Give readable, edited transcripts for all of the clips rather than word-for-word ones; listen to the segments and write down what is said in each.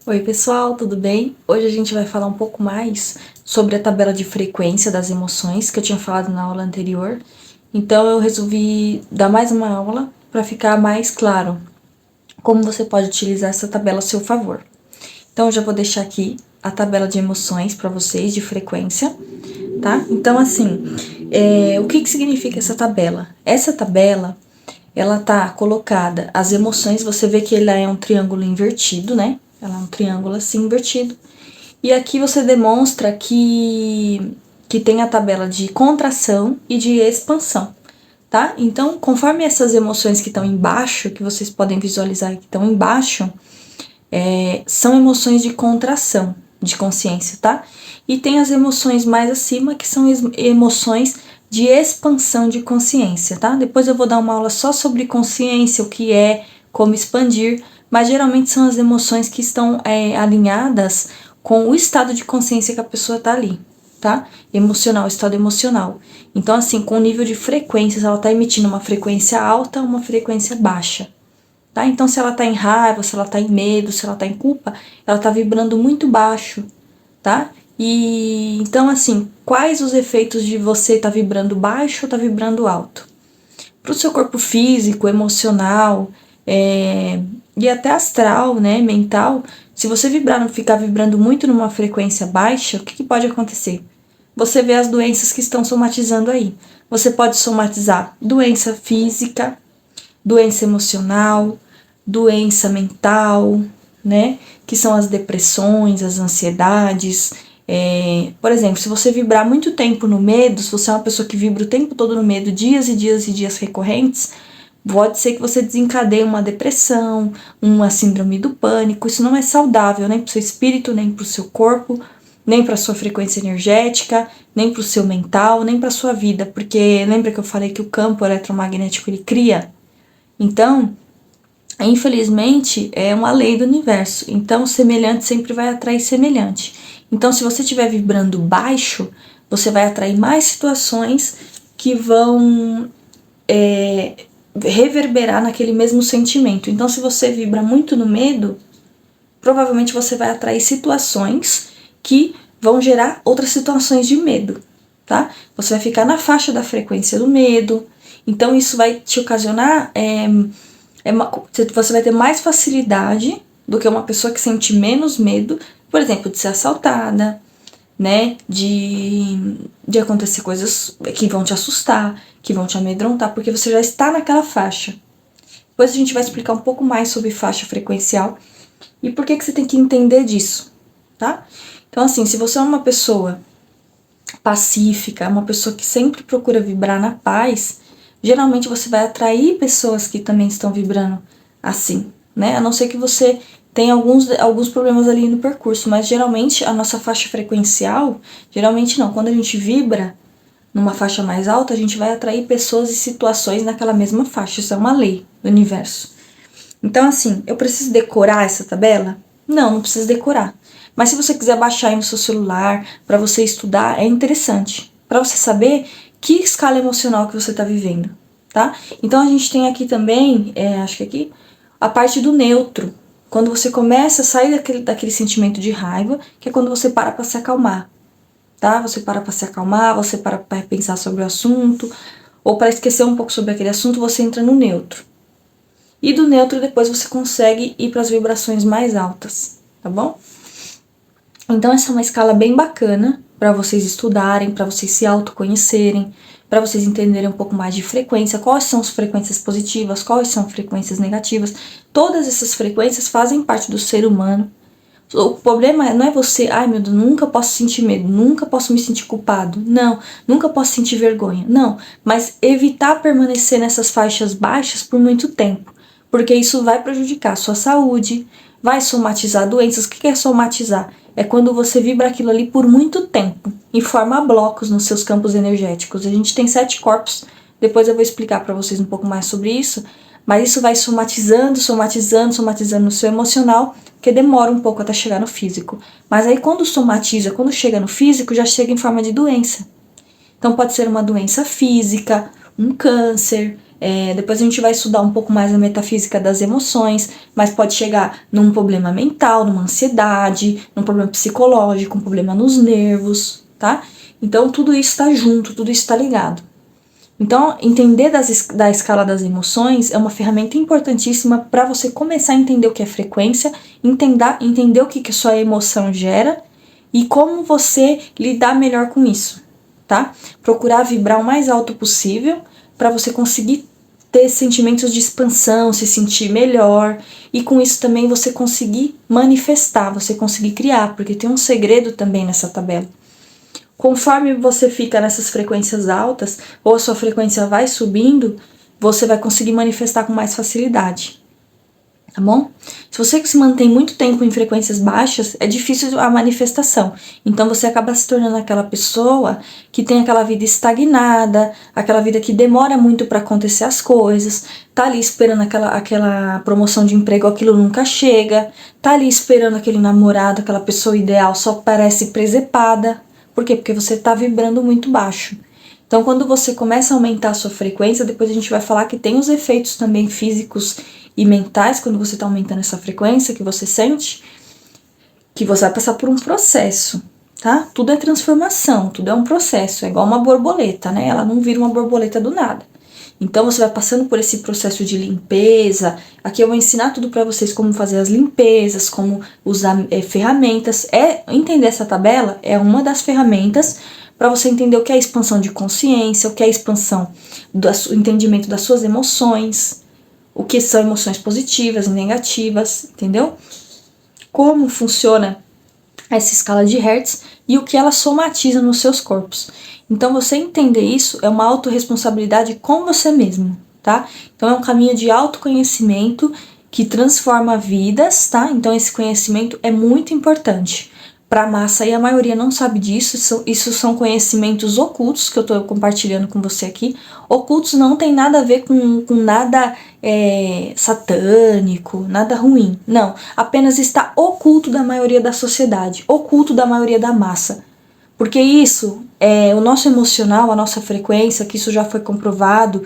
Oi pessoal, tudo bem? Hoje a gente vai falar um pouco mais sobre a tabela de frequência das emoções que eu tinha falado na aula anterior. Então eu resolvi dar mais uma aula para ficar mais claro como você pode utilizar essa tabela a seu favor. Então eu já vou deixar aqui a tabela de emoções para vocês de frequência, tá? Então assim, o que significa essa tabela? Essa tabela ela tá colocada, as emoções, você vê que ela é um triângulo invertido, né? Ela é um triângulo assim invertido. E aqui você demonstra que tem a tabela de contração e de expansão, tá? Então, conforme essas emoções que estão embaixo, que vocês podem visualizar que estão embaixo, são emoções de contração de consciência, tá? E tem as emoções mais acima, que são emoções de expansão de consciência, tá? Depois eu vou dar uma aula só sobre consciência, o que é, como expandir, mas geralmente são as emoções que estão alinhadas com o estado de consciência que a pessoa tá ali, tá? Emocional, estado emocional. Então, assim, com o nível de frequências, ela tá emitindo uma frequência alta ou uma frequência baixa, tá? Então, se ela tá em raiva, se ela tá em medo, se ela tá em culpa, ela tá vibrando muito baixo, tá? E então, assim, quais os efeitos de você tá vibrando baixo ou tá vibrando alto? Pro seu corpo físico, emocional, e até astral, né, mental, se você ficar vibrando muito numa frequência baixa, o que pode acontecer? Você vê as doenças que estão somatizando aí. Você pode somatizar doença física, doença emocional, doença mental, né? Que são as depressões, as ansiedades. Por exemplo, se você vibrar muito tempo no medo, se você é uma pessoa que vibra o tempo todo no medo, dias e dias e dias recorrentes, pode ser que você desencadeie uma depressão, uma síndrome do pânico. Isso não é saudável nem para o seu espírito, nem para o seu corpo, nem para a sua frequência energética, nem para o seu mental, nem para a sua vida. Porque lembra que eu falei que o campo eletromagnético ele cria? Então, infelizmente, é uma lei do universo. Então, semelhante sempre vai atrair semelhante. Então, se você estiver vibrando baixo, você vai atrair mais situações que vão reverberar naquele mesmo sentimento. Então, se você vibra muito no medo, provavelmente você vai atrair situações que vão gerar outras situações de medo, tá? Você vai ficar na faixa da frequência do medo. Então, isso vai te ocasionar você vai ter mais facilidade do que uma pessoa que sente menos medo, por exemplo, de ser assaltada, né? De acontecer coisas que vão te assustar, que vão te amedrontar, porque você já está naquela faixa. Depois a gente vai explicar um pouco mais sobre faixa frequencial e por que você tem que entender disso, tá? Então, assim, se você é uma pessoa pacífica, uma pessoa que sempre procura vibrar na paz, geralmente você vai atrair pessoas que também estão vibrando assim, né? A não ser que você tenha alguns problemas ali no percurso, mas geralmente a nossa faixa frequencial, geralmente não, quando a gente vibra numa faixa mais alta, a gente vai atrair pessoas e situações naquela mesma faixa, isso é uma lei do universo. Então, assim, eu preciso decorar essa tabela? Não precisa decorar. Mas se você quiser baixar aí no seu celular para você estudar, é interessante. Para você saber que escala emocional que você está vivendo, tá? Então a gente tem aqui também, acho que aqui, a parte do neutro. Quando você começa a sair daquele sentimento de raiva, que é quando você para se acalmar, tá? Você para se acalmar, você para pensar sobre o assunto, ou para esquecer um pouco sobre aquele assunto, você entra no neutro. E do neutro depois você consegue ir para as vibrações mais altas, tá bom? Então essa é uma escala bem bacana para vocês estudarem, para vocês se autoconhecerem, para vocês entenderem um pouco mais de frequência, quais são as frequências positivas, quais são as frequências negativas. Todas essas frequências fazem parte do ser humano. O problema não é você, ai meu Deus, nunca posso sentir medo, nunca posso me sentir culpado, não, nunca posso sentir vergonha, não, mas evitar permanecer nessas faixas baixas por muito tempo, porque isso vai prejudicar a sua saúde, vai somatizar doenças. O que é somatizar? É quando você vibra aquilo ali por muito tempo e forma blocos nos seus campos energéticos. A gente tem 7 corpos, depois eu vou explicar para vocês um pouco mais sobre isso, mas isso vai somatizando no seu emocional, que demora um pouco até chegar no físico. Mas aí quando somatiza, quando chega no físico, já chega em forma de doença. Então pode ser uma doença física, um câncer. Depois a gente vai estudar um pouco mais a metafísica das emoções, mas pode chegar num problema mental, numa ansiedade, num problema psicológico, um problema nos nervos, tá? Então tudo isso está junto, tudo isso está ligado. Então, entender da escala das emoções é uma ferramenta importantíssima para você começar a entender o que é frequência, entender o que a sua emoção gera e como você lidar melhor com isso, tá? Procurar vibrar o mais alto possível para você conseguir ter sentimentos de expansão, se sentir melhor e com isso também você conseguir manifestar, você conseguir criar, porque tem um segredo também nessa tabela. Conforme você fica nessas frequências altas, ou a sua frequência vai subindo, você vai conseguir manifestar com mais facilidade, tá bom? Se você se mantém muito tempo em frequências baixas, é difícil a manifestação. Então você acaba se tornando aquela pessoa que tem aquela vida estagnada, aquela vida que demora muito para acontecer as coisas, tá ali esperando aquela promoção de emprego, aquilo nunca chega, tá ali esperando aquele namorado, aquela pessoa ideal, só parece presepada. Por quê? Porque você está vibrando muito baixo. Então, quando você começa a aumentar a sua frequência, depois a gente vai falar que tem os efeitos também físicos e mentais, quando você está aumentando essa frequência, que você sente, que você vai passar por um processo, tá? Tudo é transformação, tudo é um processo, é igual uma borboleta, né? Ela não vira uma borboleta do nada. Então você vai passando por esse processo de limpeza. Aqui eu vou ensinar tudo para vocês como fazer as limpezas, como usar ferramentas. Entender essa tabela é uma das ferramentas para você entender o que é expansão de consciência, o que é expansão do entendimento das suas emoções, o que são emoções positivas e negativas, entendeu? Como funciona essa escala de Hertz e o que ela somatiza nos seus corpos. Então, você entender isso é uma autorresponsabilidade com você mesmo, tá? Então, é um caminho de autoconhecimento que transforma vidas, tá? Então, esse conhecimento é muito importante para a massa e a maioria não sabe disso. Isso são conhecimentos ocultos que eu estou compartilhando com você aqui. Ocultos não tem nada a ver com nada satânico, nada ruim. Não, apenas está oculto da maioria da sociedade, oculto da maioria da massa. Porque isso, o nosso emocional, a nossa frequência, que isso já foi comprovado,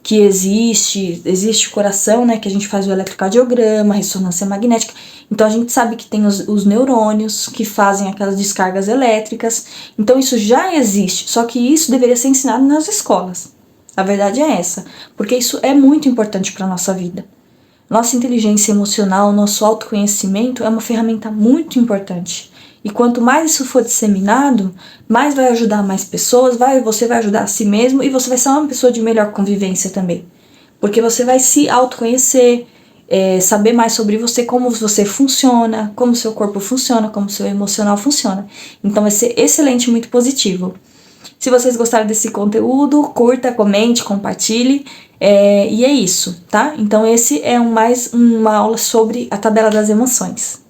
que existe coração, né, que a gente faz o eletrocardiograma, ressonância magnética. Então a gente sabe que tem os neurônios que fazem aquelas descargas elétricas. Então isso já existe, só que isso deveria ser ensinado nas escolas. A verdade é essa, porque isso é muito importante para a nossa vida. Nossa inteligência emocional, nosso autoconhecimento é uma ferramenta muito importante. E quanto mais isso for disseminado, mais vai ajudar mais pessoas, você vai ajudar a si mesmo e você vai ser uma pessoa de melhor convivência também. Porque você vai se autoconhecer, saber mais sobre você, como você funciona, como seu corpo funciona, como seu emocional funciona. Então vai ser excelente, muito positivo. Se vocês gostaram desse conteúdo, curta, comente, compartilhe. E é isso, tá? Então esse é mais uma aula sobre a tabela das emoções.